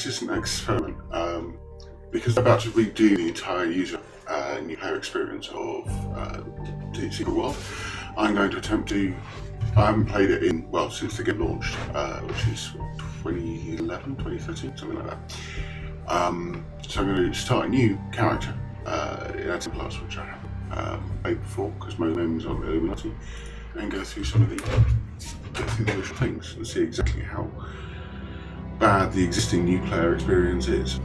this is an experiment because I'm about to redo the entire user new player experience of the Secret World. I'm going to attempt to. I haven't played it since the game launched, which is 2011, 2013, something like that. So I'm going to start a new character in Atom Plus, which I haven't played before because my name is on the Illuminati, and go through some of the initial things and see exactly how bad the existing new player experience is,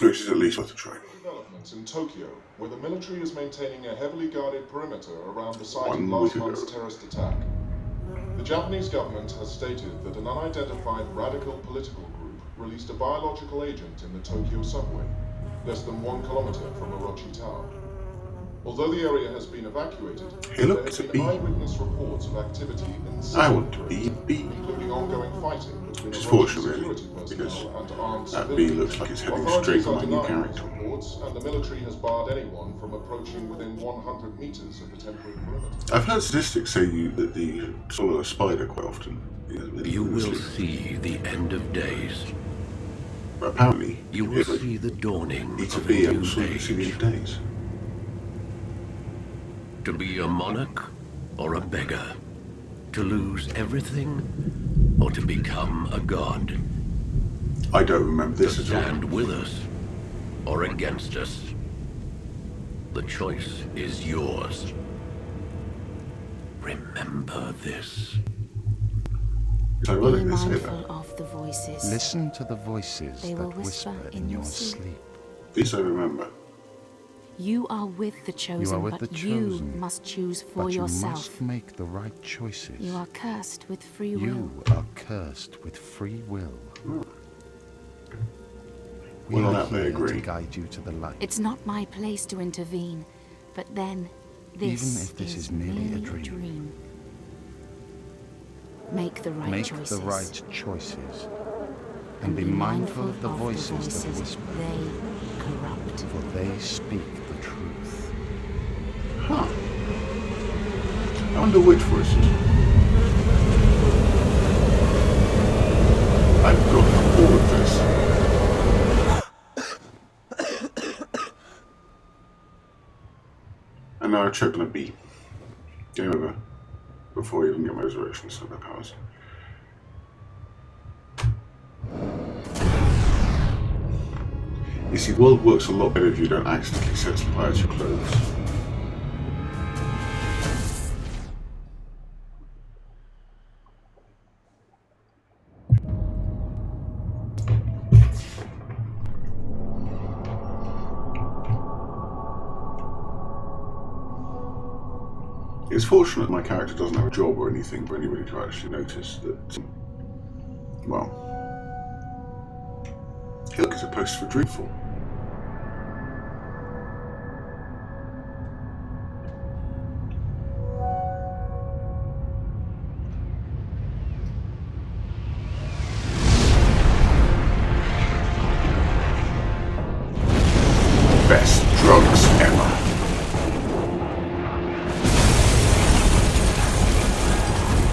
which is at least worth a try. Developments in Tokyo, where the military is maintaining a heavily guarded perimeter around the site of last month's terrorist attack. The Japanese government has stated that an unidentified radical political group released a biological agent in the Tokyo subway, less than 1 kilometer from Orochi Tower. Although the area has been evacuated, there have been eyewitness reports of activity in the city, including ongoing fighting between Orochi security personnel and armed civilians. That bee looks like it's heading straight on my new character. Reports, and the military has barred anyone from approaching within 100 meters of the temporary perimeter. I've heard statistics say that you swallow a spider quite often. You will see the end of days. But apparently, you will see the dawning of a new age. Days. To be a monarch or a beggar, to lose everything or to become a god. I don't remember this at all. To stand all. with us or against us. The choice is yours. Remember this. Be mindful of the voices. Listen to the voices they will that whisper in your sleep. This I remember. You are with the chosen, but you must choose for yourself. You must make the right choices. You are cursed with free will. You are cursed with free will. We are here to guide you to the light. It's not my place to intervene, but then this even if this is merely a dream. Make the right choices. Make the right choices. And be mindful of the voices that whisper. They corrupt. For they speak the truth. Huh. I wonder which voices. I've got all of this. And now I choked on a bee. Game over. Before I even get my resurrection powers. You see, the world works a lot better if you don't accidentally set fire to your clothes. It's fortunate my character doesn't have a job or anything for anybody to actually notice that, look, it's a post for Dreamfall. Best drugs ever.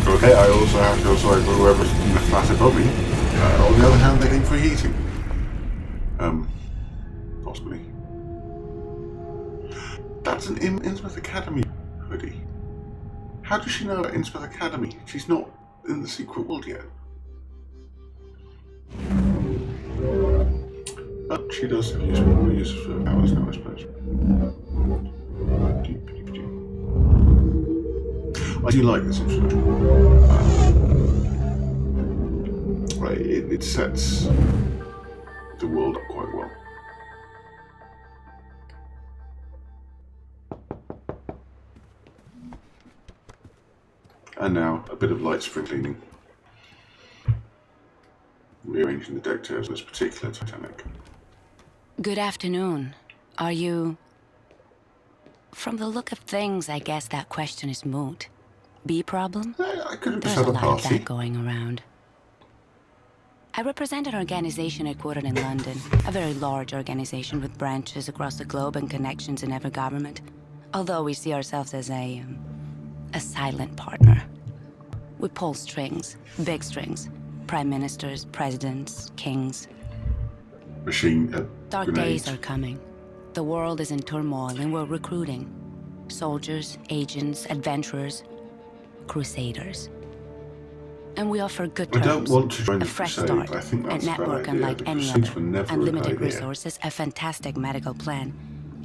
Okay, I also have to feel sorry for whoever's flat above me. On the other hand, they're getting free heating. Possibly. That's an Innsmouth Academy hoodie. How does she know about Innsmouth Academy? She's not in the Secret World yet. But she does have useful use for powers now, I suppose. I do like this instrument. Right, it sets the world up quite well. And now, a bit of light spring cleaning. Rearranging the deck chairs on this particular Titanic. Good afternoon. Are you... From the look of things, I guess that question is moot. Bee problem? I could have There's set a a lot of party. that going around. I represent an organization headquartered in London, a very large organization with branches across the globe and connections in every government, although we see ourselves as a silent partner. We pull strings, big strings, Prime ministers, presidents, kings. Dark Grenades. days are coming. The world is in turmoil and we're recruiting. Soldiers, agents, adventurers, crusaders. And we offer good terms. I don't want to join a the fresh crusade. start, I think that's a a bad network idea. unlike The any crusades other, were never a good unlimited idea. resources, a fantastic medical plan,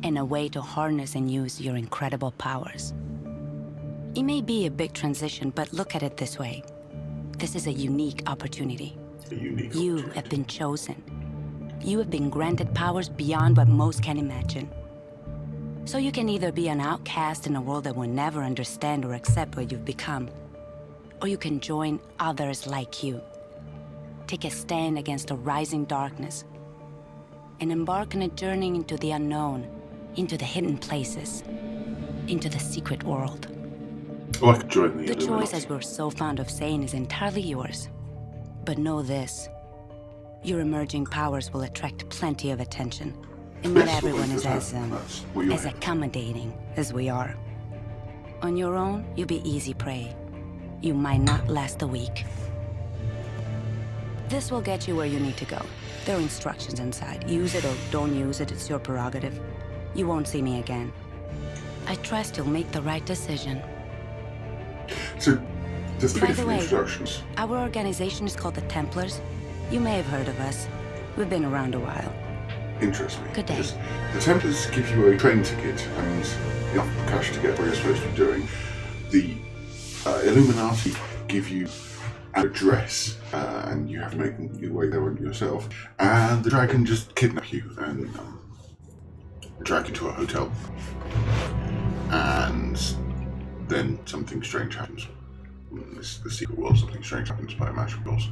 and a way to harness and use your incredible powers. It may be a big transition, but look at it this way. This is a unique opportunity. You have been chosen. You have been granted powers beyond what most can imagine. So you can either be an outcast in a world that will never understand or accept what you've become, or you can join others like you. Take a stand against a rising darkness, and embark on a journey into the unknown, into the hidden places, into the secret world. Oh, I could join the choice, Illuminati. as we're so fond of saying, is entirely yours. But know this. Your emerging powers will attract plenty of attention. And not Yes, everyone is that's what you're as accommodating as we are. On your own, you'll be easy prey. You might not last a week. This will get you where you need to go. There are instructions inside. Use it or don't use it, it's your prerogative. You won't see me again. I trust you'll make the right decision. So, there's three By the different way, instructions. our organization is called the Templars. You may have heard of us. We've been around a while. Interest me. Good day. Because the Templars give you a train ticket and enough cash to get where you're supposed to be doing. The Illuminati give you an address and you have to make your way there yourself. And the dragon just kidnap you and drag you to a hotel. And then something strange happens. It's the secret world, something strange happens by magic rules.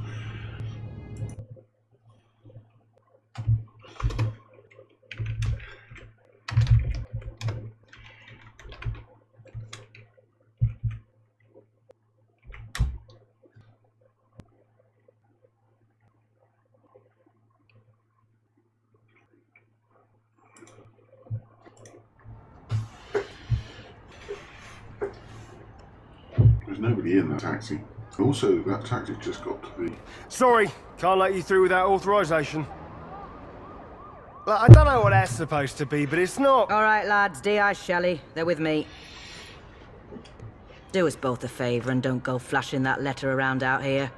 There's nobody in that taxi. Also, that taxi just got to the... Sorry, can't let you through without authorization. Look, I don't know what that's supposed to be, but it's not. All right, lads, D.I. Shelley, they're with me. Do us both a favour and don't go flashing that letter around out here.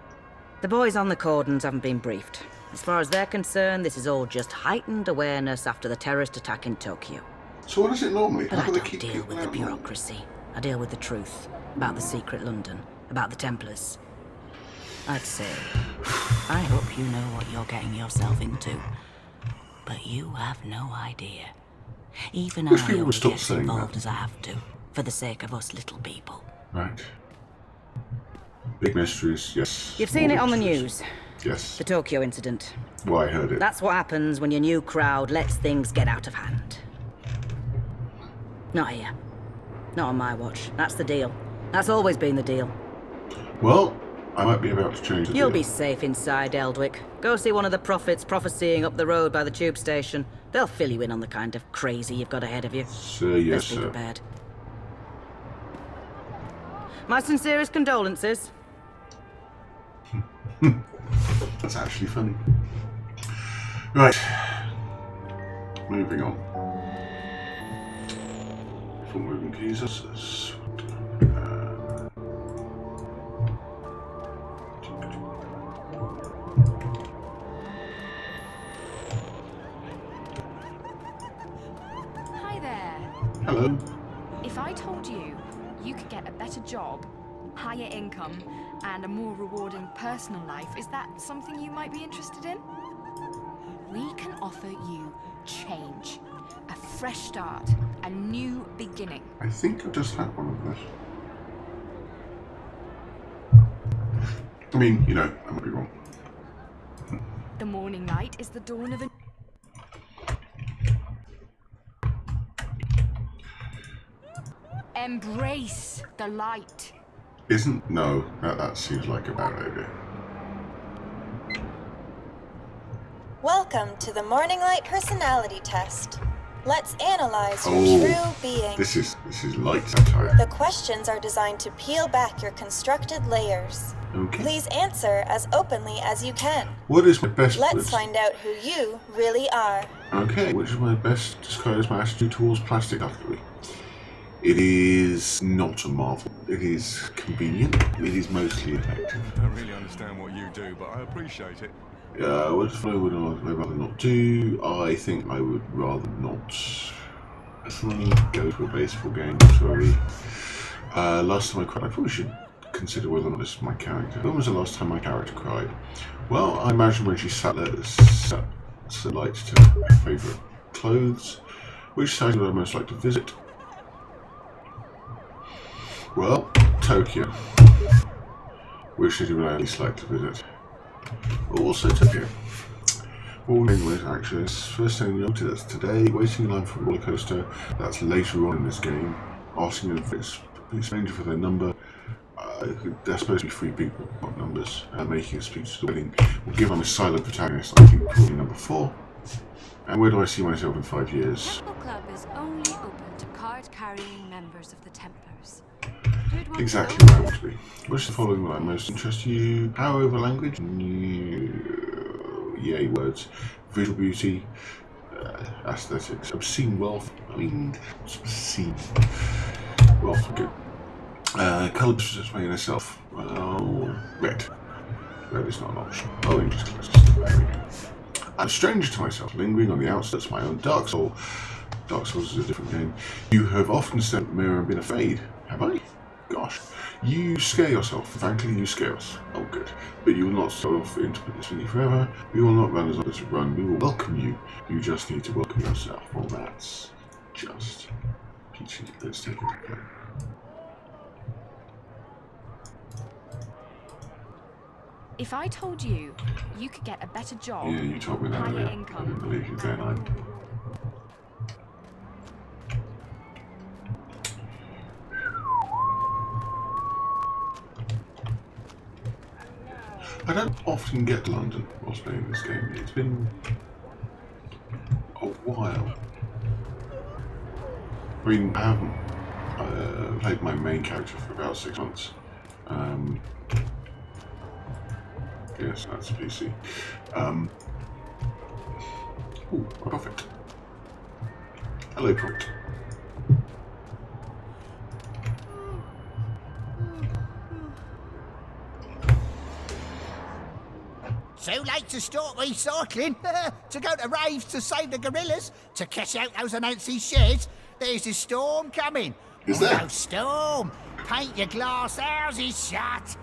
The boys on the cordons haven't been briefed. As far as they're concerned, this is all just heightened awareness after the terrorist attack in Tokyo. So what is it normally? But How I do they don't keep deal people with the out? bureaucracy. I deal with the truth. About the secret London. About the Templars. I'd say, I hope you know what you're getting yourself into. But you have no idea. Even Wish I people would only stop get saying involved that. as I have to, for the sake of us little people. Right. Big mysteries, yes. You've seen More it on the mysteries. news. Yes. The Tokyo incident. Well, I heard it. That's what happens when your new crowd lets things get out of hand. Not here. Not on my watch. That's the deal. That's always been the deal. Well, I might be about to change the You'll deal. be safe inside, Eldwick. Go see one of the prophets prophesying up the road by the tube station. They'll fill you in on the kind of crazy you've got ahead of you. Sir, yes, Let's be sir. prepared. My sincerest condolences. That's actually funny. Right. Moving on. For moving keys, Hi there. hello. If I told you you could get a better job, higher income, and a more rewarding personal life, is that something you might be interested in? We can offer you change, a fresh start, a new beginning. I think I just had one of those. I mean, you know, I might be wrong. The morning light is the dawn of a... Embrace the light. Isn't? No, that seems like a bad idea. Welcome to the Morning Light Personality Test. Let's analyze your true being. This is light satire. The questions are designed to peel back your constructed layers. Okay. Please answer as openly as you can. What is my best? Let's find out who you really are. Okay, which is my best describes my attitude towards plastic cutlery? It is not a marvel. It is convenient. It is mostly effective. I don't really understand what you do, but I appreciate it. What if I would rather not do? I think I would rather not. Personally, go to a baseball game. Sorry. Last time I cried, I probably should consider whether or not this is my character. When was the last time my character cried? Well, I imagine when she set light to her favourite clothes. Which city would I most like to visit? Well, Tokyo. Which city would I least like to visit? Also Tokyo. All main ways actually. First thing you noted, that's today. Waiting in line for a roller coaster. That's later on in this game. Asking a stranger for their number. They're supposed to be 3 people, not numbers. Making a speech to the wedding. We'll give them a silent protagonist, I think probably number 4. And where do I see myself in 5 years? The Club is only open to card-carrying members of the Templars. Exactly where I want to be. Which the following will I most interest you? Power over language? Yay words. Visual beauty. Aesthetics. Obscene wealth. I mean, what's obscene? Wealth, good. Colour display yourself. Well, red. Red is not an option. Oh, interest classes. There we go. I'm a stranger to myself, lingering on the outskirts of my own Dark Soul. Dark Souls is a different game. You have often stared at the mirror and been afraid. Have I? Gosh. You scare yourself. Frankly, you scare us. Oh, good. But you will not start off into this with you forever. We will not run as long as we run. We will welcome you. You just need to welcome yourself. Well, that's just peachy. Let's take it again. If I told you you could get a better job, yeah, you told me that. higher income, I didn't believe you then. I don't often get to London whilst playing this game. It's been a while. I mean, I haven't played my main character for about 6 months. Yes, that's PC. Ooh, a prophet. Hello, prophet. So late to start recycling, to go to raves to save the gorillas, to catch out those Anansi sheds. There's a storm coming. Is there? No storm. Paint your glass houses shut.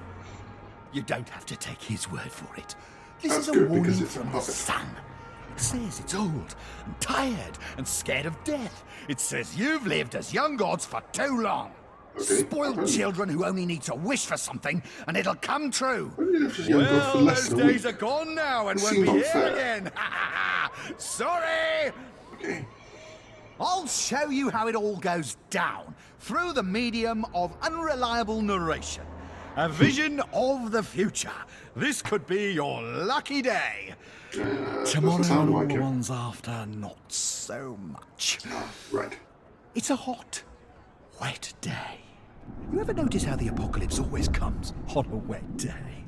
You don't have to take his word for it. This That's is a good, warning because it's from a the puppet. sun. It says it's old and tired and scared of death. It says you've lived as young gods for too long. Okay. Spoiled children who only need to wish for something and it'll come true. Well, those days are gone now and won't be here unfair. again. Sorry! Okay. I'll show you how it all goes down through the medium of unreliable narration. A vision of the future. This could be your lucky day. Tomorrow sound and all like the it. ones after, not so much. Right. It's a hot, wet day. You ever notice how the apocalypse always comes on a wet day?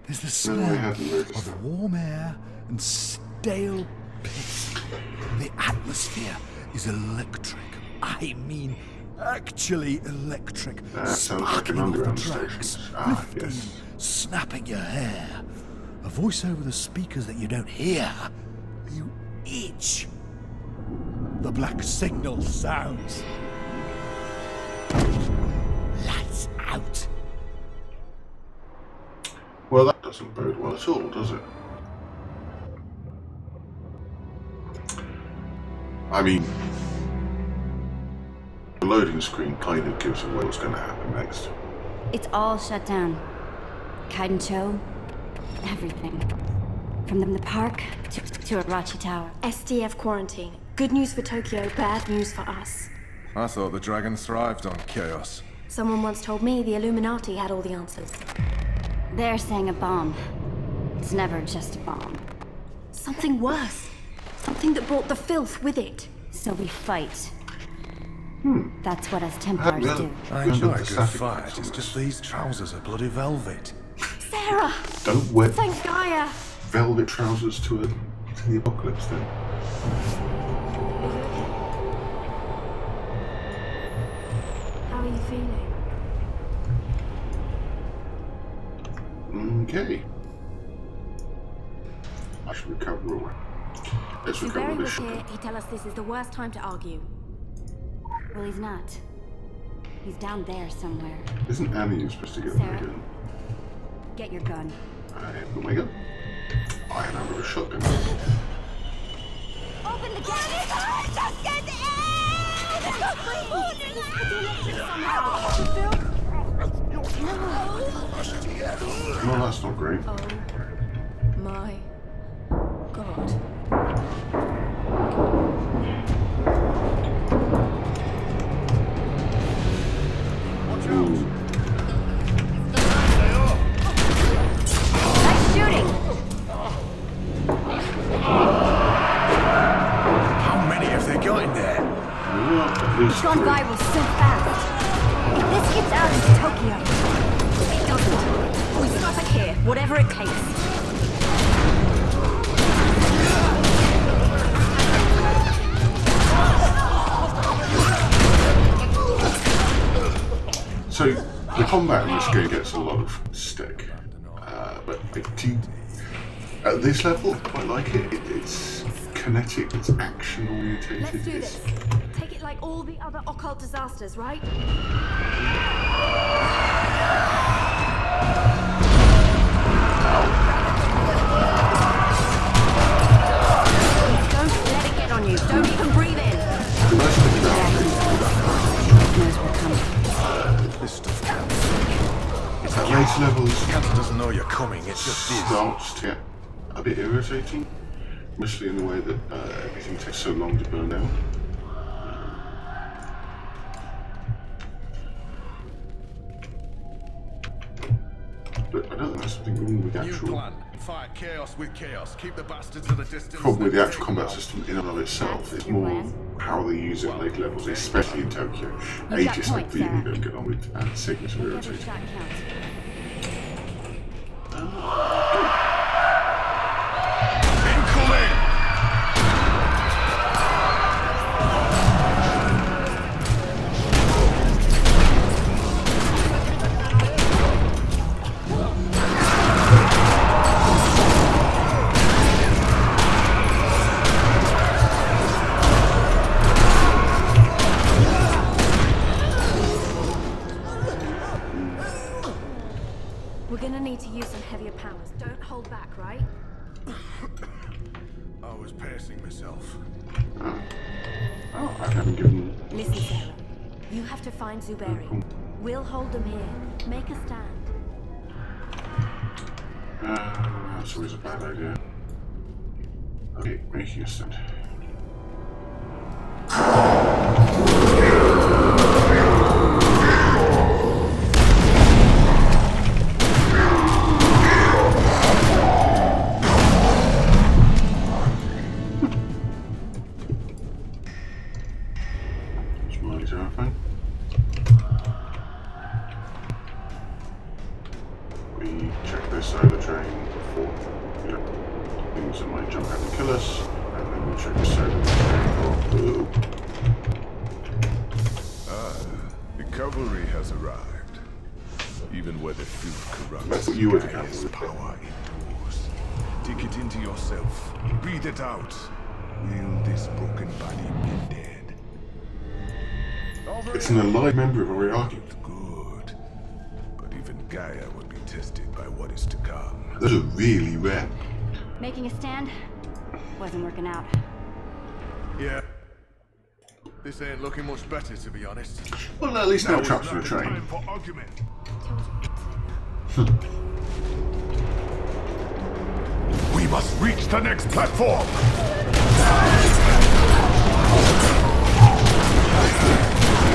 There's the No, I smell hadn't noticed of warm air and stale piss. The atmosphere is electric. I mean, actually electric. That sounds like Sparkling an off the underground tracks, station. Ah, lifting, yes. snapping your hair. A voice over the speakers that you don't hear. You itch. The black signal sounds. Lights out. Well, that doesn't bode well at all, does it? I mean, the loading screen kind of gives away what's going to happen next. It's all shut down. Kaidencho, everything. From the park to Arachi Tower. SDF quarantine. Good news for Tokyo, bad news for us. I thought the dragons thrived on chaos. Someone once told me the Illuminati had all the answers. They're saying a bomb. It's never just a bomb. Something worse. Something that brought the filth with it. So we fight. That's what us Templars do. I enjoy a good fight. It's just these trousers are bloody velvet. Sarah! Don't wear Thank Gaia! velvet trousers to the apocalypse then. How are you feeling? Okay. I should recover away. Let's recover Barry this was shot. here, he'd tell us this is the worst time to argue. Well, he's not. He's down there somewhere. Isn't Annie supposed to get my Sarah? gun? Get your gun. I have got my gun. I have a shotgun. Open the gate! Just get No, that's not great. Oh my god. Nice shooting! How many have they got in there? At least It's gone three. viral so fast. If this gets out into Tokyo, it doesn't. We stop it here, whatever it takes. So the combat in this game gets a lot of stick, but at this level, I quite like it. It's kinetic, it's action orientated. Let's do this. Take it like all the other occult disasters, right? Don't let it get on you. Don't even breathe in. This stuff counts. It's At later levels, Cancer doesn't know you're coming, it just is. starts to get a bit irritating, mostly in the way that everything takes so long to burn down. But I don't think there's something wrong with the New actual plan. Fight chaos with chaos. Keep the bastards at a distance. problem with the actual combat system in and of itself. It's more how they use it at later levels, especially in Tokyo. Aegis I really don't get on with, and Sigma's are irritating. Incoming! We're gonna need to use some heavier powers. Don't hold back, right? I was pacing myself. Oh, I haven't given. Listen, Sarah. You have to find Zuberi. We'll hold them here. Make a stand. That's always a bad idea. Okay, making a stand. Smiley terrifying. We check this side of the train for things that might jump out and kill us, and then we check this side of the train for The cavalry has arrived. Even where the field corrupts, you were the Gaia's cavalry. power endures. Take it into yourself. Breathe it out. Will this broken body be dead? It's an alive member of Oriaki. Good. But even Gaia will be tested by what is to come. Those are really rare. Making a stand wasn't working out. Yeah. This ain't looking much better, to be honest. Well, at least no Now is traps for not the the train. time for argument. We must reach the next platform!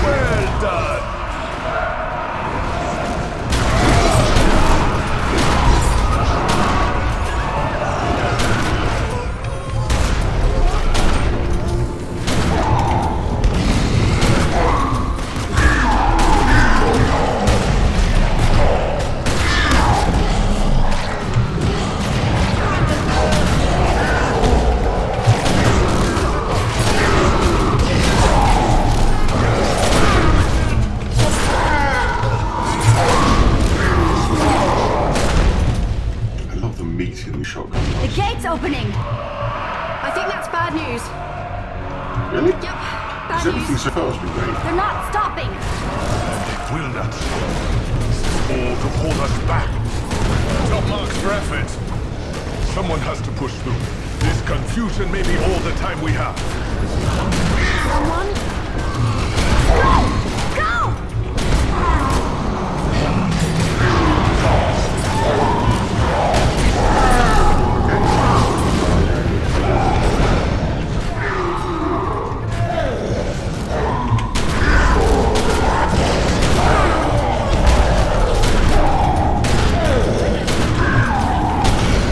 Well done! happening? I think that's bad news. Really? Yep, bad Because everything news. so far has been great. They're not stopping. Will not. All to hold us back. Top marks for effort. Someone has to push through. This confusion may be all the time we have. Someone? Go!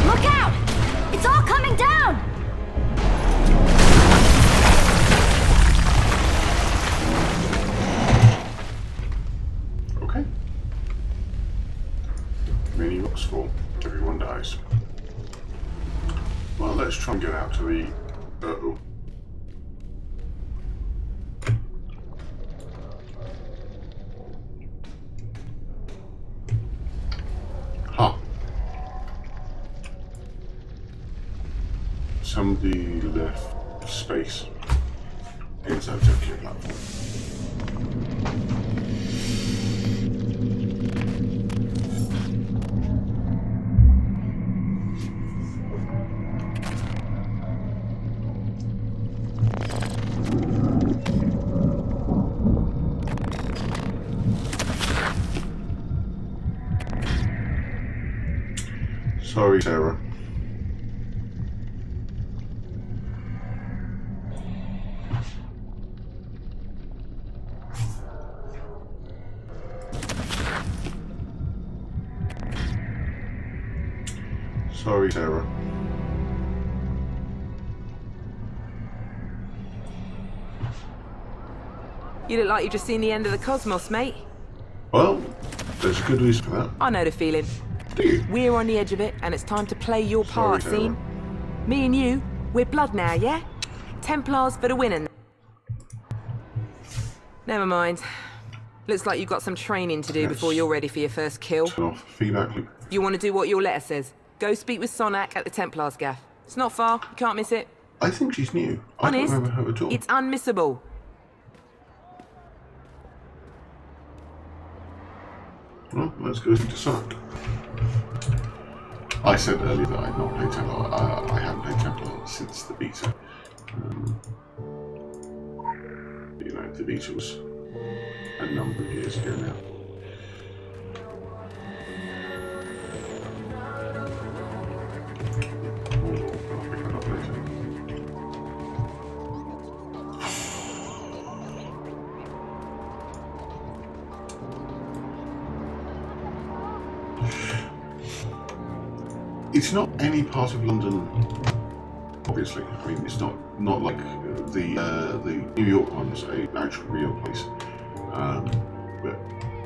Look out! It's all coming down! Okay. Many rocks fall. Everyone dies. Well, let's try and get out to the... Uh-oh. Huh. Somebody left space inside Tokyo platform. Sorry, Sarah. Sorry, Sarah. You look like you've just seen the end of the cosmos, mate. Well, there's a good reason for that. I know the feeling. Do you? We're on the edge of it, and it's time to play your part, Sarah. scene. Me and you, we're blood now, yeah? Templars for the winning. Never mind. Looks like you've got some training to do before you're ready for your first kill. Turn off feedback loop. You want to do what your letter says. Go speak with Sonak at the Templars gaff. It's not far, you can't miss it. I think she's new. I Honest, don't remember her at all. it's unmissable. Well, let's go to Sonic. I said earlier that I'd not played Templar. I haven't played Templar since the beta. You know, the beta was a number of years ago now. I'll pick that up later. It's not any part of London, obviously. I mean, it's not like the New York one's an actual real place. But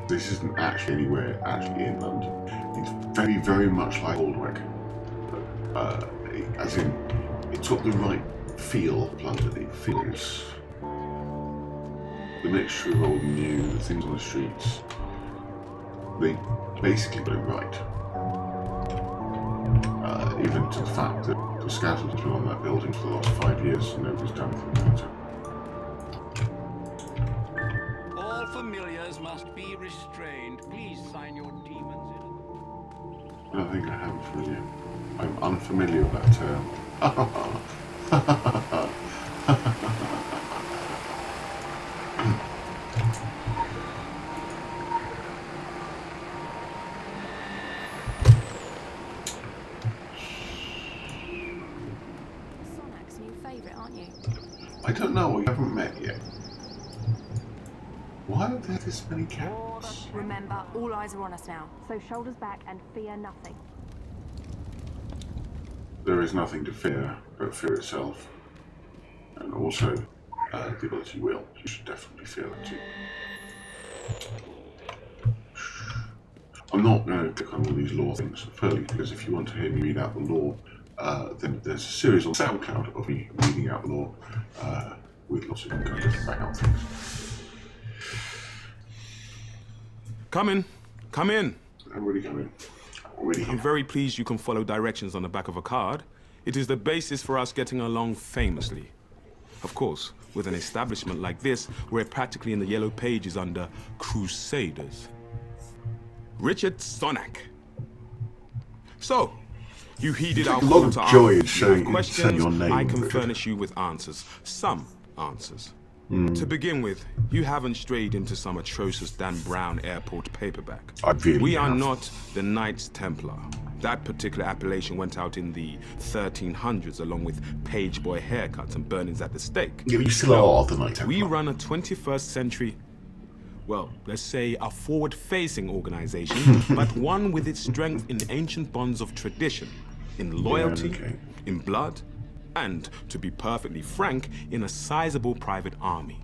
this isn't actually anywhere actually in London. It's very, very much like Aldwick. As in, it's got the right feel of London. It feels the mixture of old and new, the things on the streets. They basically got it right. Even to the fact that the scaffold has been on that building for the last 5 years and nobody's done anything about it. All familiars must be restrained. Please sign your demons in. I don't think I have a familiar. I'm unfamiliar with that term. Sonak's new favourite, aren't you? I don't know, we haven't met yet. Why are there this many cats? Remember, all eyes are on us now. So shoulders back and fear nothing. There is nothing to fear but fear itself. And also, the ability will. You should definitely fear that too. I'm not going to click on all these lore things further, because if you want to hear me read out the lore, then there's a series on SoundCloud of me reading out the lore with lots of kind of background things. Come in. Come in. I'm already coming. I'm very pleased you can follow directions on the back of a card. It is the basis for us getting along famously. Of course, with an establishment like this, we're practically in the yellow pages under Crusaders. Richard Sonak. So, you heeded our call to arms. You have questions, your name, I can Richard. furnish you with answers. Some answers. To begin with, you haven't strayed into some atrocious Dan Brown airport paperback. We are not the Knights Templar. That particular appellation went out in the 1300s along with page boy haircuts and burnings at the stake. Yeah, but you still are the Knight Templar. We run a 21st century, well, let's say a forward-facing organization, but one with its strength in ancient bonds of tradition, in loyalty, in blood, and, to be perfectly frank, in a sizable private army.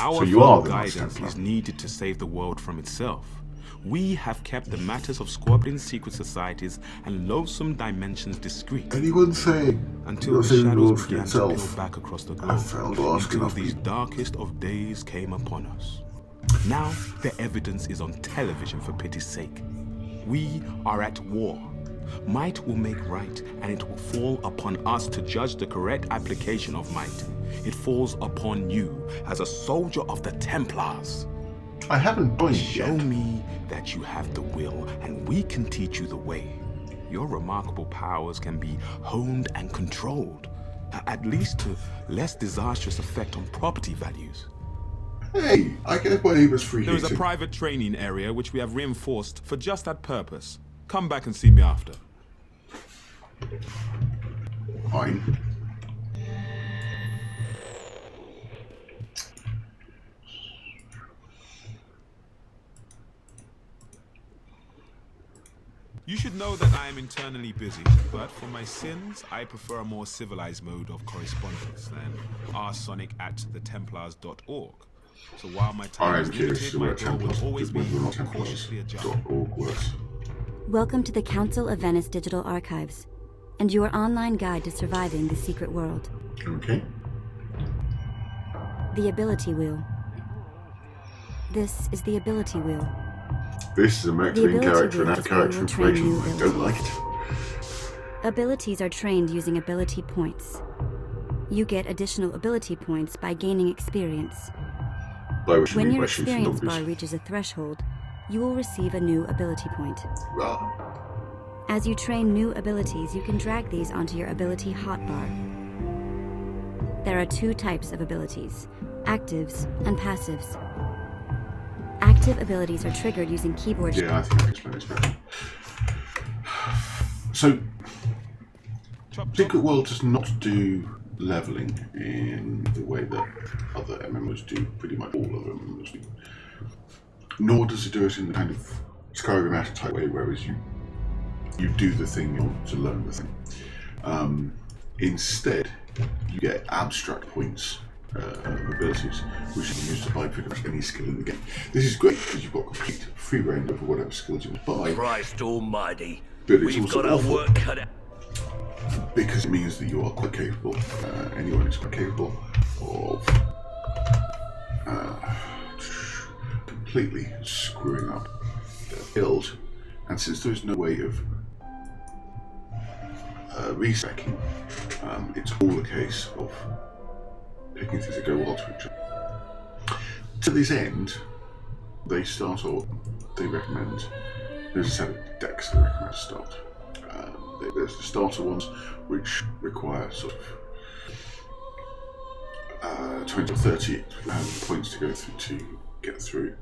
Our guidance is needed to save the world from itself. We have kept the matters of squabbling secret societies and loathsome dimensions discreet. Anyone say until the shadows began to peel back across the globe, until these darkest of days came upon us. Now the evidence is on television, for pity's sake. We are at war. Might will make right, and it will fall upon us to judge the correct application of might. It falls upon you as a soldier of the Templars. I haven't joined yet. Show me that you have the will, and we can teach you the way. Your remarkable powers can be honed and controlled, at least to less disastrous effect on property values. Hey, I get my neighbor's free There is a heating. private training area which we have reinforced for just that purpose. Come back and see me after. Fine. You should know that I am internally busy, but for my sins, I prefer a more civilized mode of correspondence than rSonic@thetemplars.org. So while my time is limited, my goal will always be cautiously adjusted. Welcome to the Council of Venice Digital Archives, and your online guide to surviving the secret world. Okay. The Ability Wheel. This is the Ability Wheel. This is a main character and out-of-character information. I don't like it. Abilities are trained using ability points. You get additional ability points by gaining experience. When your experience bar reaches a threshold, you will receive a new ability point. As you train new abilities, you can drag these onto your ability hotbar. There are two types of abilities, actives and passives. Active abilities are triggered using keyboard. Yeah, I think I can explain this better. So, Secret World does not do leveling in the way that other MMOs do, pretty much all of MMOs do. Nor does it do it in the kind of Skyrim type way, whereas you do the thing in order to learn the thing. Instead, you get abstract points abilities, which you can use to buy pretty much any skill in the game. This is great because you've got complete free reign over whatever skills you want to buy. Christ almighty, but it's we've also got our awful work cut out. Because it means that you are quite capable. Anyone is quite capable of completely screwing up their build. And since there's no way of respecing, it's all a case of picking things that go well to each other. To this end, they start, or they recommend, there's a set of decks they recommend to start. There's the starter ones, which require sort of 20 or 30 points to go through to get through.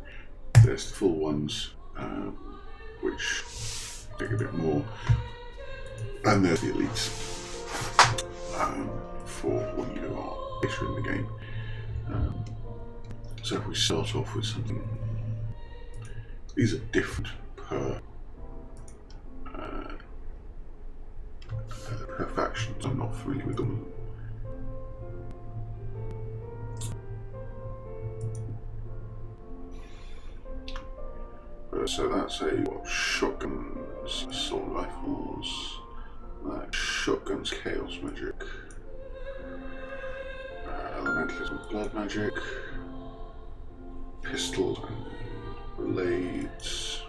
There's the full ones, which take a bit more, and there's the elites for when you are later in the game. So if we start off with something, these are different per factions. I'm not familiar with them. So that's shotguns, assault rifles, shotguns, chaos magic, elementalism, blood magic, pistols and blades,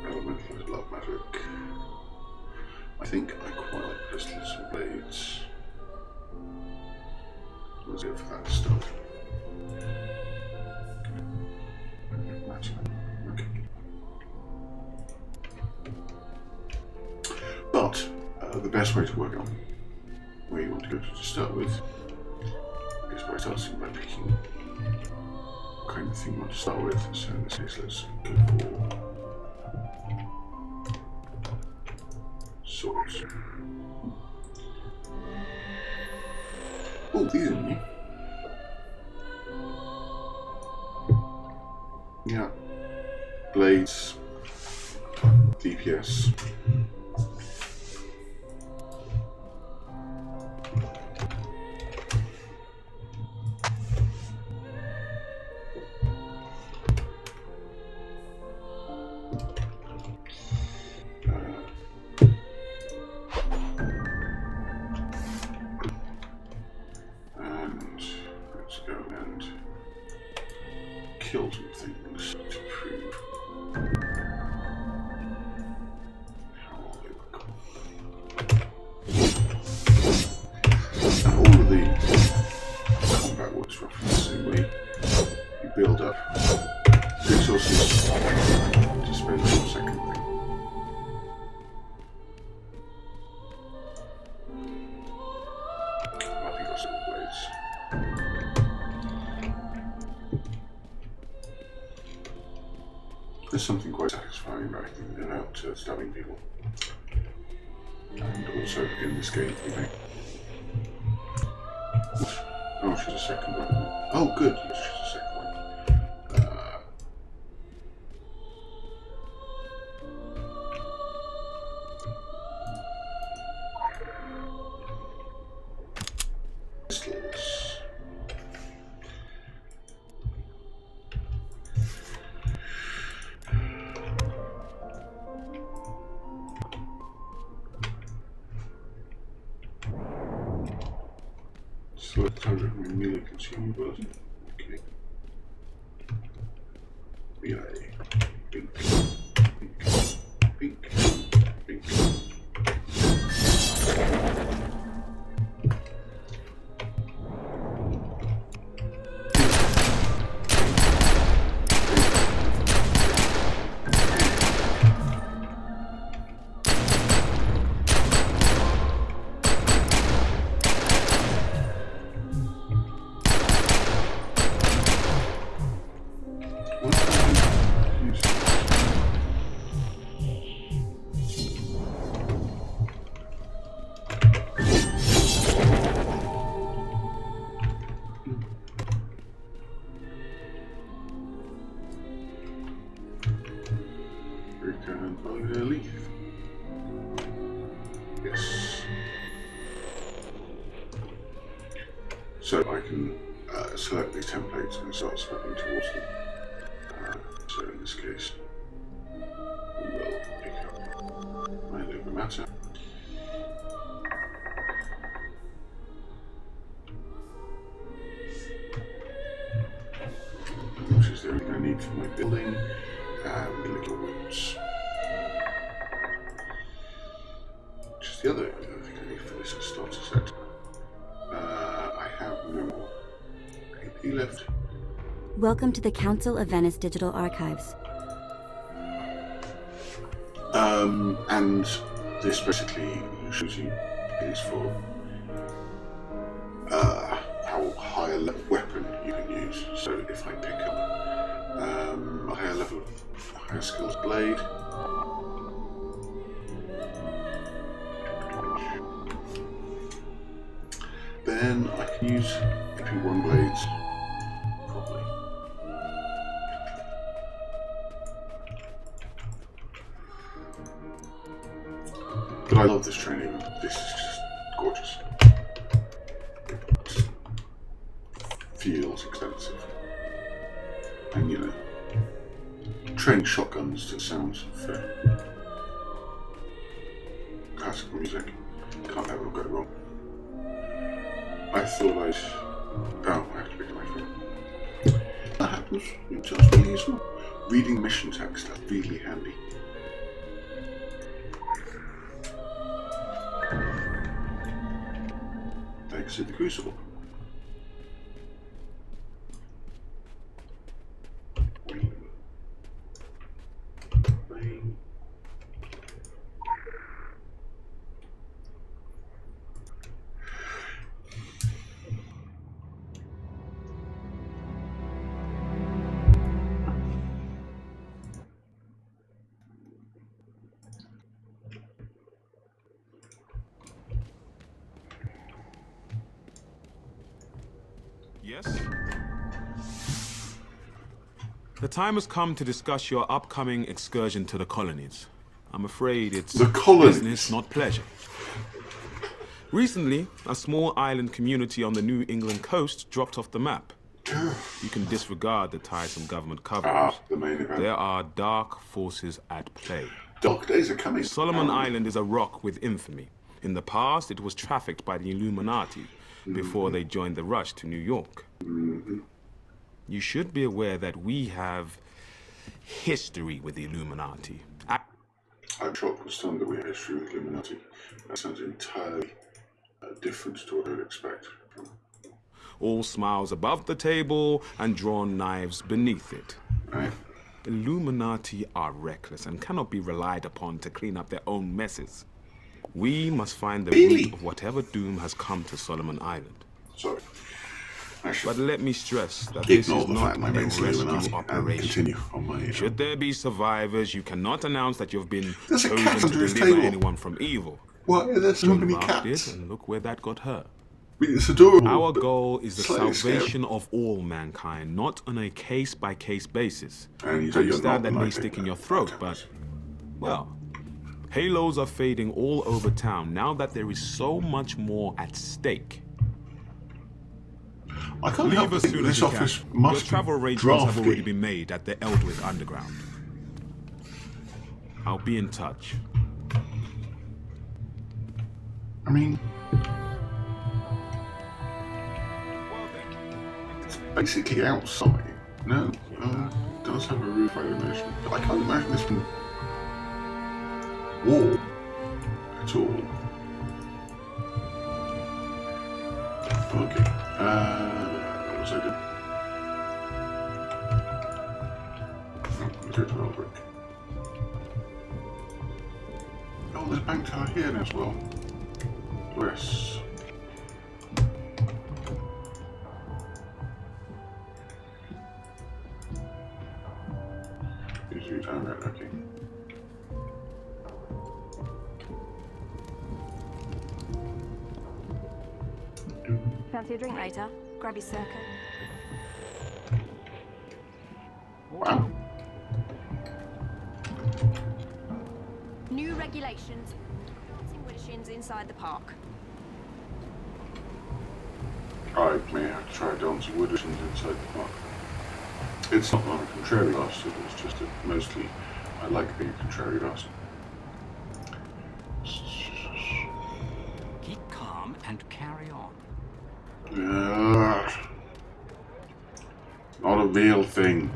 elementalism, blood magic. I I think I quite like pistols and blades. Let's go for that stuff. Okay. But the best way to work on where you want to go to start with is by starting by picking what kind of thing you want to start with. So in this case, let's go for swords. Oh, these are new. Yeah. Blades. DPS. Kill some things to prove how well they look. And all of the combat works roughly the same way. You build up resources to spend on the second thing. I think I'll start with blades. There's something quite satisfying, I think, about stabbing people. And also in this game, you know. Oh, she's a second one. Oh, good. Yes, she's a second one. Pistols. Select target with melee consumability. Okay. Melee. Bink. Bink. Bink. Bink. Return by Delique. Yes. So I can select these templates and start swapping towards them. So in this case, we will pick up my little matter. Which is the only thing I need for my building. And little wounds. Which is the other thing I need for this starter set. I have no more AP left. Welcome to the Council of Venice Digital Archives. And this basically shows you is for how high a level weapon you can use. So if I pick up a higher level, a higher skills blade, then I can use AP1 blades properly. But I love this training. This is just gorgeous. It feels expensive. And you know, training shotguns to sounds of classical music can't ever go wrong. I thought I'd... Oh, I have to pick my phone. That happens. It's just really useful. Reading mission text, that's really handy. exit the crucible. Yes? The time has come to discuss your upcoming excursion to the colonies. I'm afraid it's business, not pleasure. Recently, a small island community on the New England coast dropped off the map. You can disregard the tiresome government coverage. There are dark forces at play. Dark days are coming. Solomon Island is a rock with infamy. In the past, it was trafficked by the Illuminati before they joined the rush to New York. You should be aware that we have history with the Illuminati. I'm shocked with some that we have history with Illuminati. That sounds entirely different to what I would expect. All smiles above the table and drawn knives beneath it. Right. Illuminati are reckless and cannot be relied upon to clean up their own messes. We must find the root of whatever doom has come to Solomon Island. Sorry. But let me stress that this is not a rescue operation. On Should there be survivors, you cannot announce that you've been chosen to deliver anyone from evil. What? There's so many cats. And look where that got her. It's adorable. Our goal is the salvation of all mankind, not on a case-by-case basis. And I understand that may stick in your throat, but, well, halos are fading all over town now that there is so much more at stake. I can't help but think this office must Your travel arrangements have already been made at the Eldwith Underground. I'll be in touch. I mean, it's basically outside. No, it does have a roof, I imagine. But I can't imagine this one warm at all. Okay. What was I doing? Oh, go to Albrecht. Oh, there's a bank tower here now as well. Yes. Right, okay. Fancy a drink later? Grab your circuit. Wow. New regulations. Dancing wishings inside the park. I may have to try dancing woodisms inside the park. It's not that I'm a contrary bastard, it's just that mostly I like being a contrary bastard. Keep calm and carry on. Not a real thing.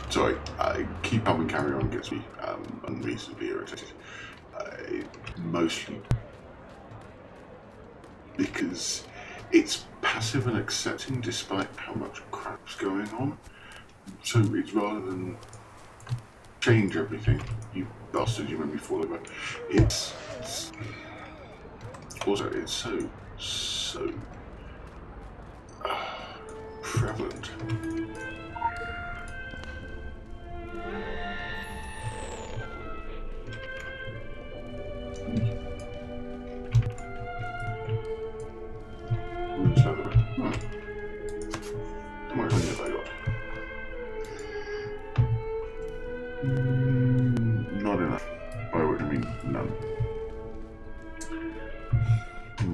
Sorry, keep calm and carry on gets me unreasonably irritated. Mostly because it's passive and accepting despite how much crap's going on. So it's rather than change everything, you bastard, you made me fall over. It's also, it's so prevalent. Not enough. By which I mean none.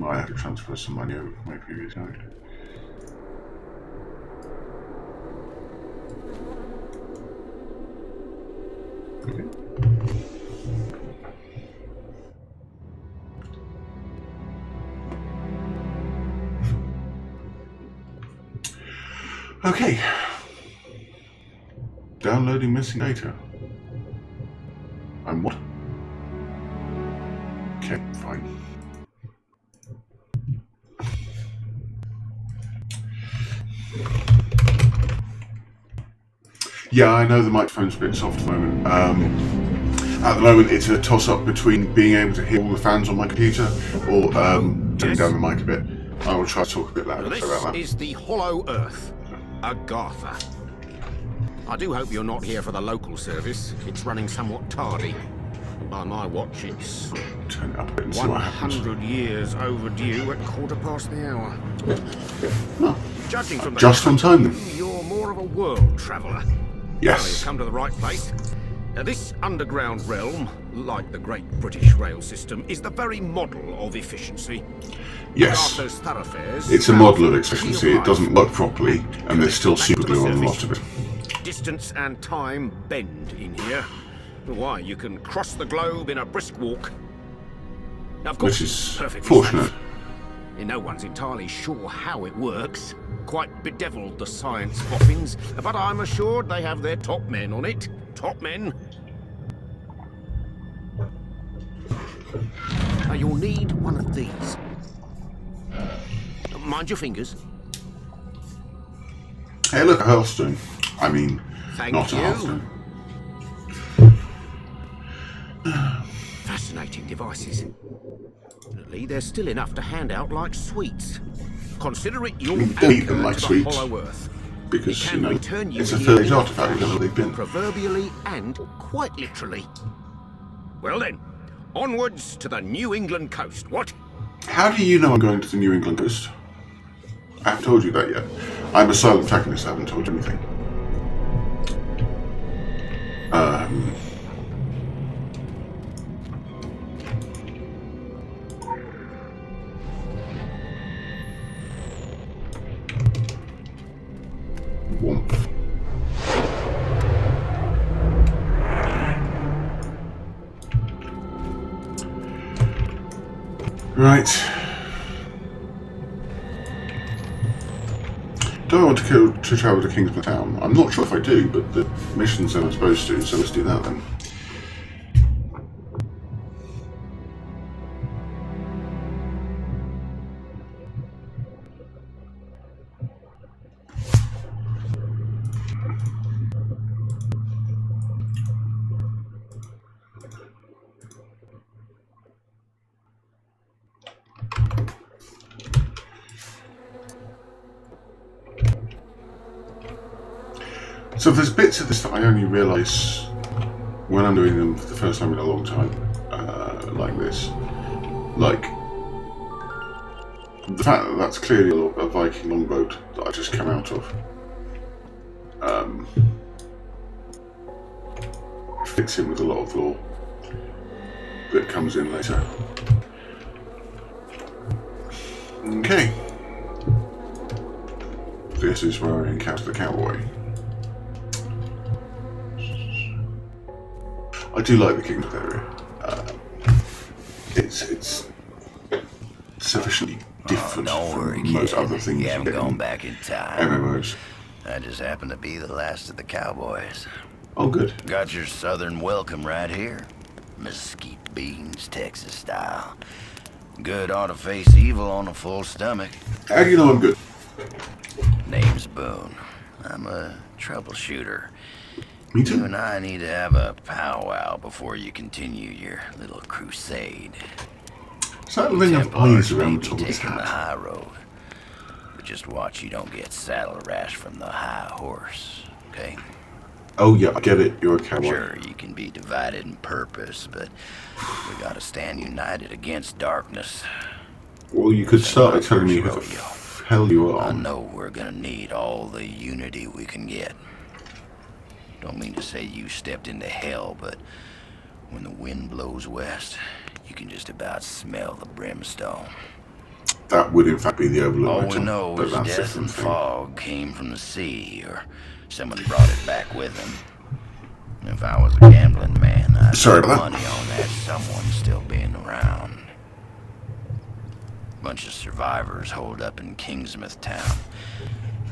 I have to transfer some money over from my previous note. Okay. Okay. Downloading missing data. And what? Okay, fine. Yeah, I know the microphone's a bit soft at the moment. At the moment, it's a toss-up between being able to hear all the fans on my computer or turning down the mic a bit. I will try to talk a bit louder. This Sorry about that. is the Hollow Earth, Agartha. I do hope you're not here for the local service. It's running somewhat tardy. By my watch, it's turn it up a bit and see what happens. 100 years overdue at 1/4 the hour. Oh. Judging from the Just on time then. You're more of a world traveller. Yes. Well, you've come to the right place. This underground realm, like the great British rail system, is the very model of efficiency. Yes. Agartha's thoroughfares It's a model of efficiency. It doesn't work properly, and there's still super glue on a lot of it. Distance and time bend in here. Why, you can cross the globe in a brisk walk. Now, of course, Which is perfectly fortunate. safe. No one's entirely sure how it works. Quite bedeviled, the science boffins, but I'm assured they have their top men on it. Top men. Now, you'll need one of these. Mind your fingers. Hey, look, a Hearthstone. I mean, Thank not you. a Hearthstone. Fascinating devices. Fortunately, there's still enough to hand out like sweets. Consider it your Delete them anchor like to the sweets, Hollow Earth. because, It can you know, return you it's a here third age in artifact. We don't know where they've been. proverbially and quite literally. Well then, onwards to the New England coast, what? How do you know I'm going to the New England coast? I haven't told you that yet. I'm a silent protagonist. I haven't told you anything. Womp. Right. Do I want to travel to Kingsman Town? I'm not sure if I do, but the mission said I'm supposed to, so let's do that then. So there's bits of this that I only realise when I'm doing them for the first time in a long time, like this. Like, the fact that that's clearly a Viking longboat that I just come out of. Fits in with a lot of lore that comes in later. Okay. This is where I encounter the cowboy. I do like the Kingsman area. It's sufficiently different from most other things You haven't in gone back in time. MMOs. I just happen to be the last of the cowboys. Oh, good. Got your southern welcome right here. Mesquite beans, Texas style. Good ought to face evil on a full stomach. How do you know I'm good? Name's Boone. I'm a troubleshooter. Me too. You and I need to have a powwow before you continue your little crusade. Is that ring of eyes around the top of his taking the hat? high road. But just watch you don't get saddle rash from the high horse, okay? Oh yeah, I get it. You're a cowboy. Sure, you can be divided in purpose, but we gotta stand united against darkness. Well, you could start by telling me who the hell you are. I know we're gonna need all the unity we can get. Don't mean to say you stepped into hell, but when the wind blows west, you can just about smell the brimstone. That would in fact be the overlook. All we know is death and fog came from the sea, or someone brought it back with them. If I was a gambling man, I'd put money on that someone still being around. Bunch of survivors holed up in Kingsmouth Town.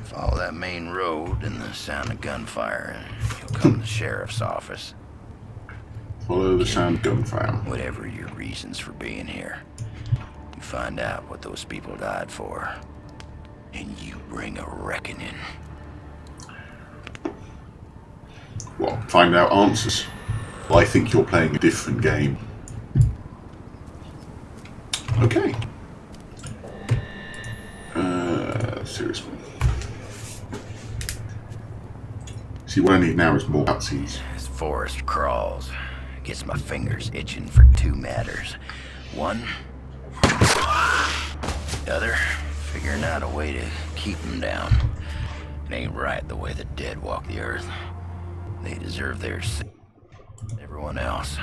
Follow that main road and the sound of gunfire, and you'll come to the sheriff's office. Follow the sound of gunfire. Whatever your reasons for being here, you find out what those people died for, and you bring a reckoning. Well, find out answers. Well, I think you're playing a different game. Okay. Seriously. See, what I need now is more cutscenes. As forest crawls, gets my fingers itching for two matters. One, the other, figuring out a way to keep them down. It ain't right the way the dead walk the earth. They deserve theirs. Everyone else.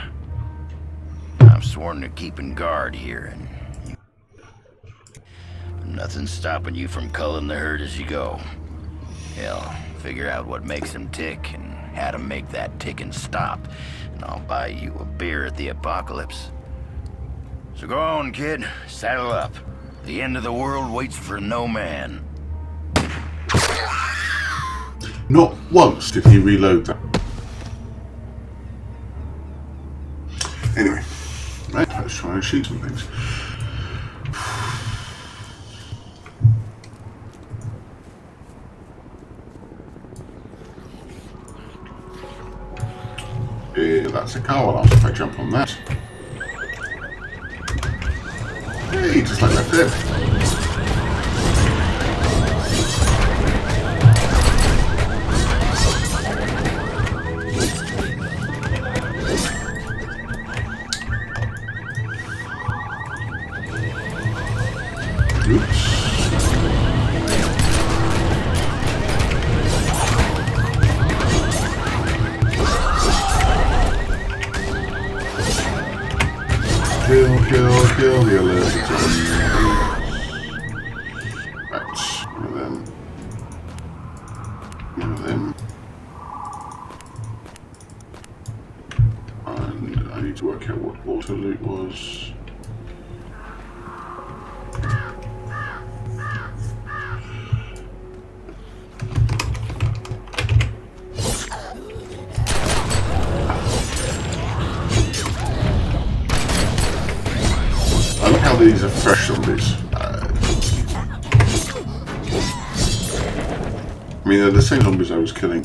I'm sworn to keeping guard here, and nothing's stopping you from culling the herd as you go. Hell, figure out what makes them tick and how to make that ticking stop, and I'll buy you a beer at the apocalypse. So go on, kid. Saddle up. The end of the world waits for no man. Not once did he reload that. Anyway, right, let's try and shoot some things. That's a car alarm if I jump on that. Hey, just like that did. Oops. Kill the allergic zombies. Right, one of them. And I need to work out what water loot was. These are fresh zombies. I mean, they're the same zombies I was killing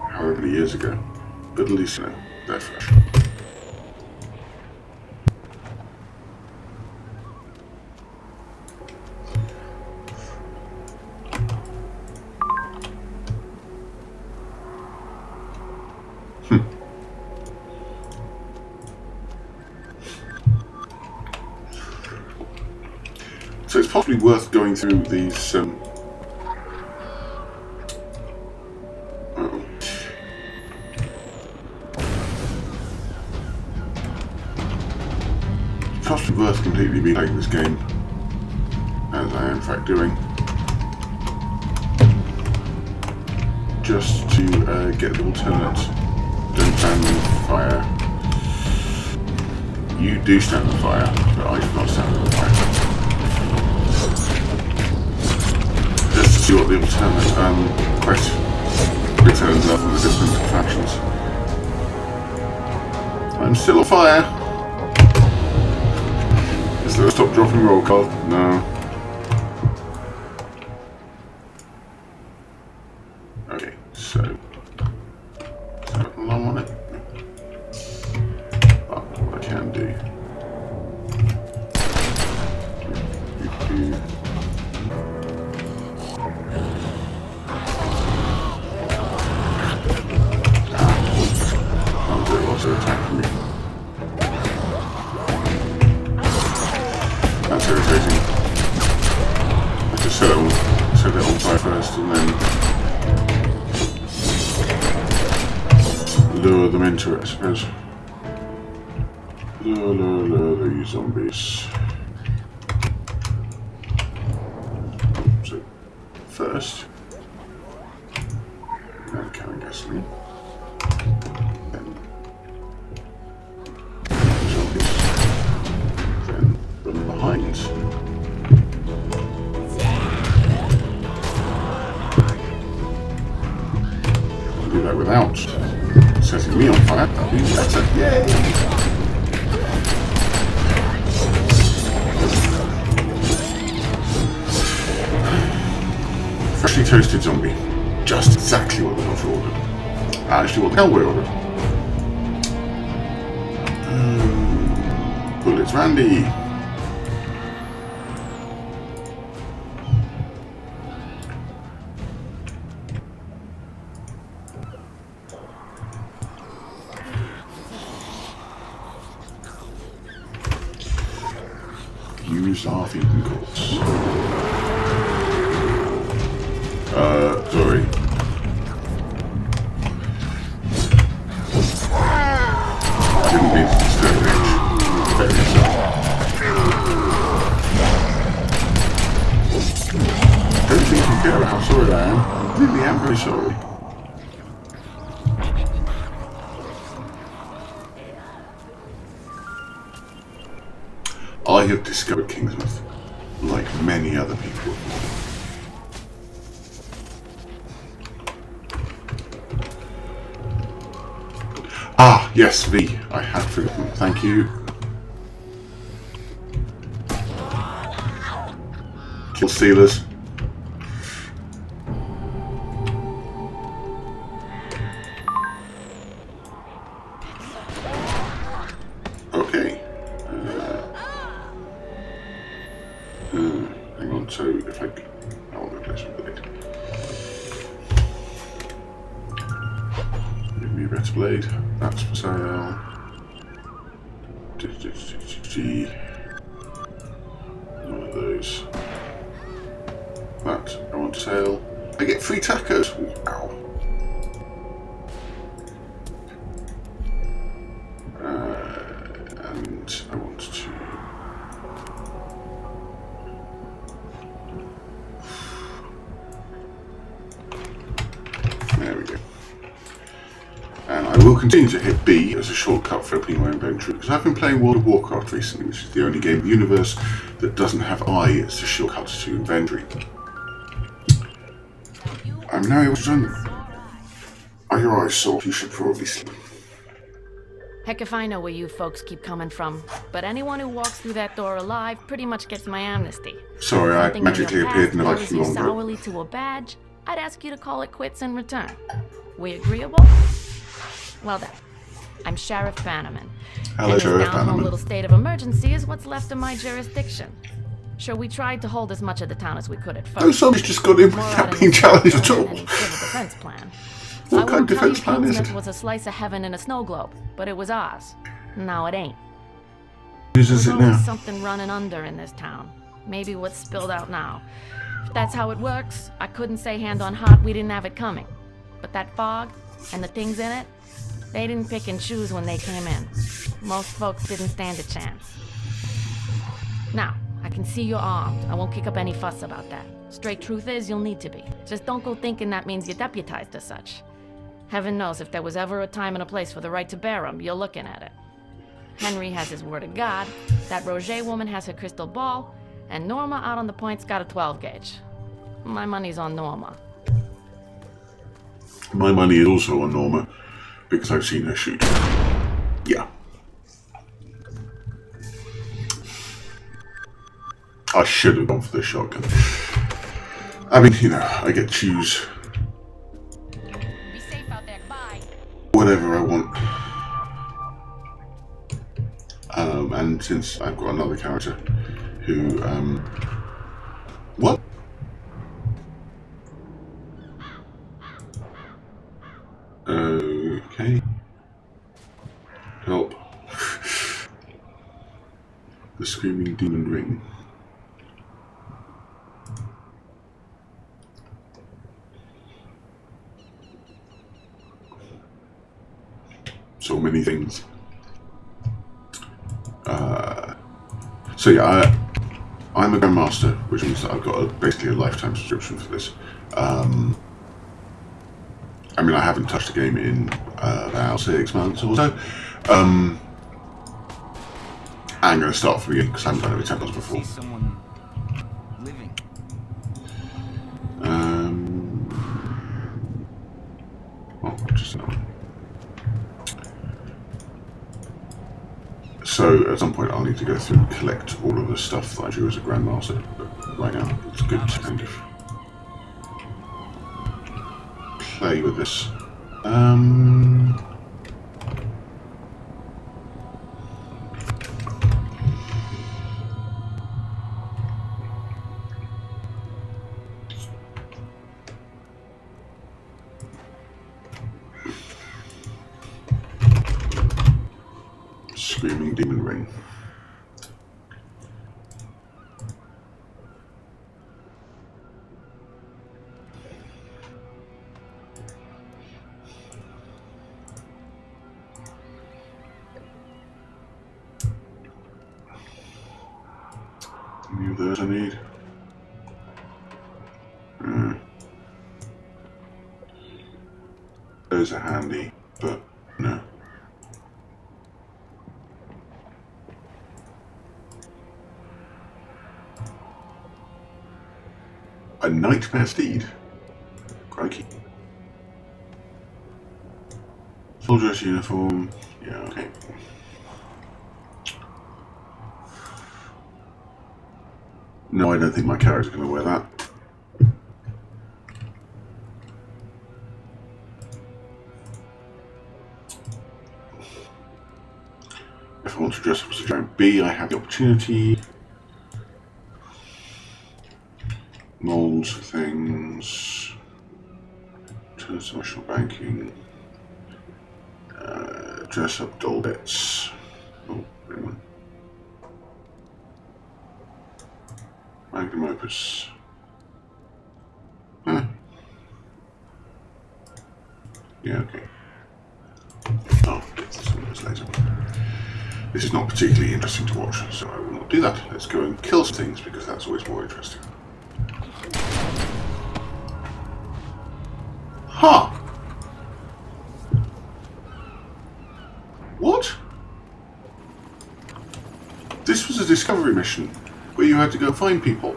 however many years ago, but at least, you know, they're fresh. So it's possibly worth going through these. It's possibly worth completely replaying this game, as I am in fact doing, just to get the alternate. Don't stand on fire. You do stand on fire, but I do not stand on fire. Just to see what the alternate quest returns up from the different factions. I'm still on fire. Is there a stop, drop and roll card? No. Okay, so put an alarm on it. But what I can do. They're attacking me. That's irritating. I just set it on fire first and then lure them into it, I suppose. Lure these zombies. So, first, now carrying gasoline. Behind. Do that without setting me on fire. That'd be better. Yay! Freshly toasted zombie. Just exactly what the doctor ordered. Actually, what the hell we ordered. Bullets, Randy. Use half eaten corpse. Sorry. Didn't mean to disturb it. Very sorry. Don't think you care how sorry I am. I really am very sorry. I have discovered Kingsmouth, like many other people. Ah, yes, V. I had forgotten. Thank you. Kill Steelers. Okay. Hang on, so if I want to place with it. Give me a better blade. That's for sale. One of those. That I want to sell. I get free tacos. Wow. And I want to. There we go. And I will continue to hit B as a shortcut for opening my inventory because I've been playing World of Warcraft recently, which is the only game in the universe that doesn't have I as a shortcut to inventory. I'm now able to join. Are your eyes sore? You should probably sleep. Heck if I know where you folks keep coming from, but anyone who walks through that door alive pretty much gets my amnesty. Sorry, I Something magically in your appeared in a past life follows you longer. sourly to a badge, I'd ask you to call it quits in return. We agreeable? Well then, I'm Sheriff Bannerman. Hello, and Sheriff this down-home Bannerman. little state of emergency is what's left of my jurisdiction. Sure, we tried to hold as much of the town as we could at first. No, somebody's just got in without being challenged at all. Civil defense plan. What kind of defense plan is Kingsmouth it? was a slice of heaven in a snow globe, but it was ours. Now it ain't. Whose is There's it now? always something running under in this town. Maybe what's spilled out now. If that's how it works, I couldn't say hand on heart we didn't have it coming. But that fog and the things in it, they didn't pick and choose when they came in. Most folks didn't stand a chance. Now, I can see you're armed. I won't kick up any fuss about that. Straight truth is, you'll need to be. Just don't go thinking that means you're deputized as such. Heaven knows if there was ever a time and a place for the right to bear 'em, you're looking at it. Henry has his word of God, that Roger woman has her crystal ball, and Norma out on the point's got a 12 gauge. My money's on Norma. My money is also on Norma because I've seen her shoot. Yeah. I should have gone for the shotgun. I mean, you know, I get to choose whatever I want. And since I've got another character who, what? Okay. Help. The Screaming Demon Ring. So many things. So yeah, I'm a Grandmaster, which means that I've got basically a lifetime subscription for this. I mean, I haven't touched a game in about 6 months or so. I'm going to start from the beginning because I haven't done any Templars before. Oh, just So at some point I'll need to go through and collect all of the stuff that I do as a Grandmaster, but right now it's good to kind of play with this. Screaming Demon Ring. Any of those I need? Those are handy, but no. A nightmare steed? Crikey. Full dress uniform. Yeah, okay. No, I don't think my character's going to wear that. If I want to dress up as a giant bee, I have the opportunity. Molds for things. Transnational banking. Dress up doll bits. Oh, wait a minute. Magnum opus. Huh. Yeah, okay. Oh, get some of this later. This is not particularly interesting to watch, so I will not do that. Let's go and kill some things, because that's always more interesting. Ha! What? This was a discovery mission where you had to go find people.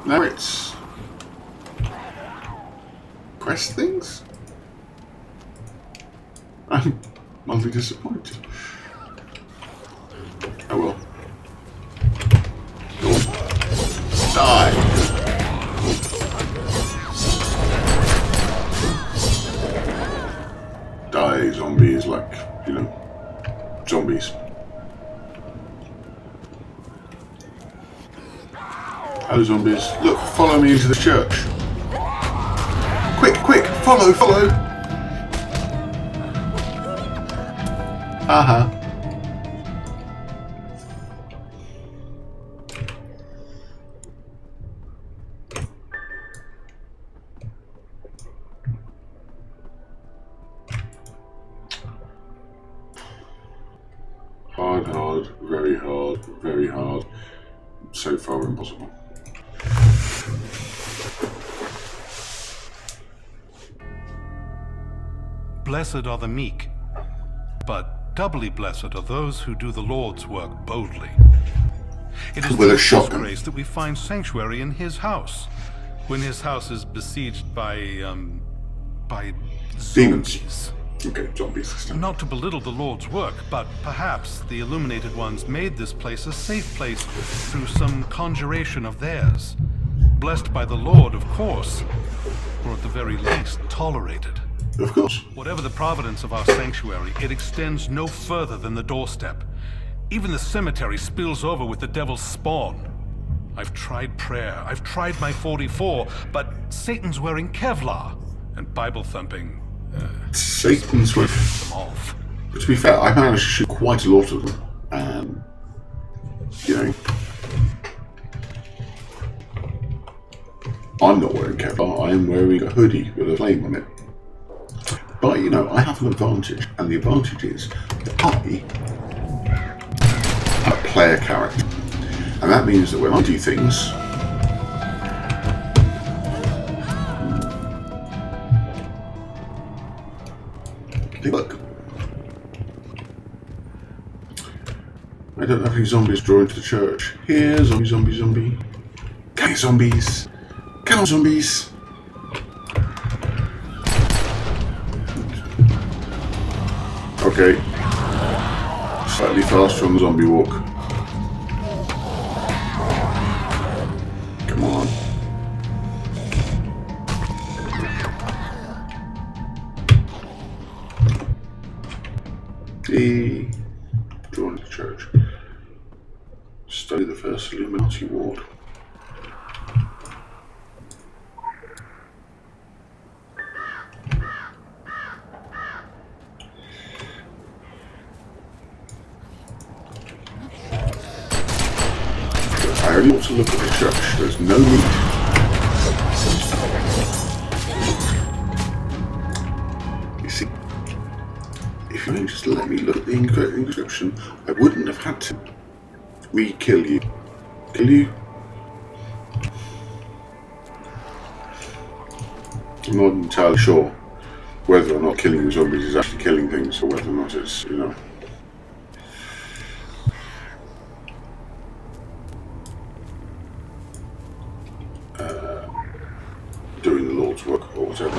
Now it's quest things? I'm mildly disappointed. Oh well. Die! Die, zombies, like, you know, zombies. Hello, zombies. Look, follow me into the church. Quick, quick, follow, follow! Haha. Hard, very hard. So far impossible. Blessed are the meek, but doubly blessed are those who do the Lord's work boldly. It is through His grace that we find sanctuary in His house, when His house is besieged by demons. Okay, zombies. Not to belittle the Lord's work, but perhaps the illuminated ones made this place a safe place through some conjuration of theirs. Blessed by the Lord, of course, or at the very least, tolerated. Of course. Whatever the providence of our sanctuary, it extends no further than the doorstep. Even the cemetery spills over with the devil's spawn. I've tried prayer, I've tried my 44, but Satan's wearing Kevlar, and Bible thumping. Satan's wearing. To be fair, I managed to shoot quite a lot of them, and you know, I'm not wearing Kevlar. I am wearing a hoodie with a flame on it. But you know, I have an advantage, and the advantage is that I am a player character, and that means that when I do things, they work. I don't have any zombies drawn to the church. Here, zombie, zombie, zombie. Come here, zombies. Come on, zombies. Okay. Slightly faster on the zombie walk. Come on. Join the church. Study the first Illuminati ward. I only want to look at the church. There's no need. You see, if you just let me look at the inscription, I wouldn't have had to re-kill you. Kill you? I'm not entirely sure whether or not killing the zombies is actually killing things, or whether or not it's, you know. Doing the Lord's work or whatever.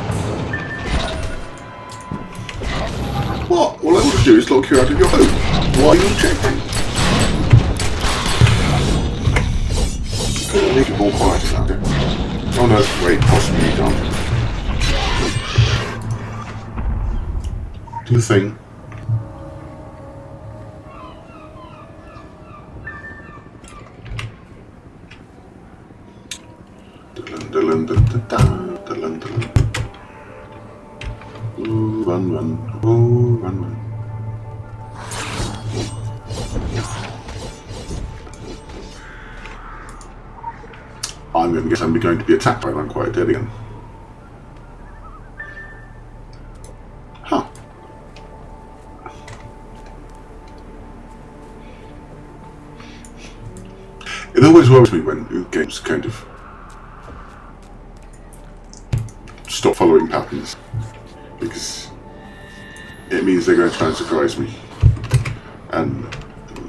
What? All I want to do is lock you out of your home. Why are you objecting? Make it more quiet about it. Oh no, wait, possibly you can't. Do the thing. Ooh, run, run. Ooh, run, run. I'm going to guess I'm going to be attacked by one quite dead again. Huh. It always worries me when games kind of stop following patterns, because it means they're going to try and surprise me, and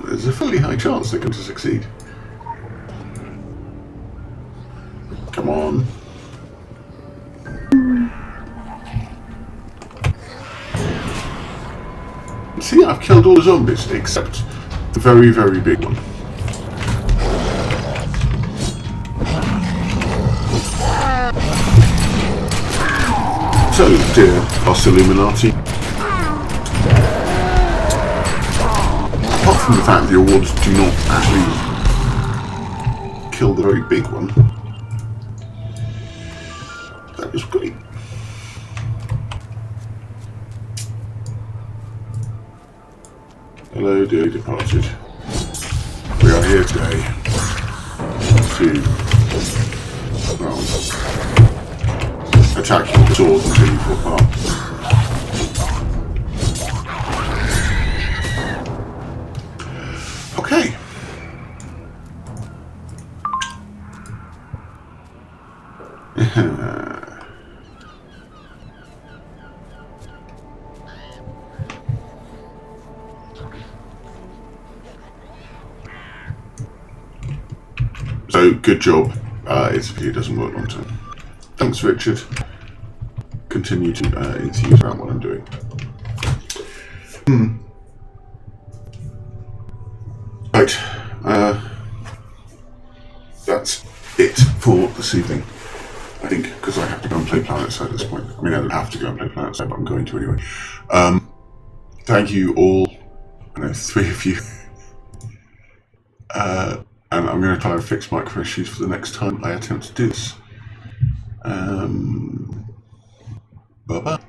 there's a fairly high chance they're going to succeed. Come on. See, I've killed all the zombies except the very, very big one. So, dear us Illuminati, apart from the fact the awards do not actually kill the very big one, that was great. Hello, dearly departed. We are here today to, well, attack you with the sword until you fall apart. Okay. So, good job. It's a pity it doesn't work long term. Thanks, Richard. Continue to enthuse about what I'm doing. Right. That's it for this evening. I think, because I have to go and play PlanetSide at this point. I mean, I don't have to go and play PlanetSide, but I'm going to anyway. Thank you all. I know 3 of you. And I'm going to try and fix micro issues for the next time I attempt to do this. Bye-bye.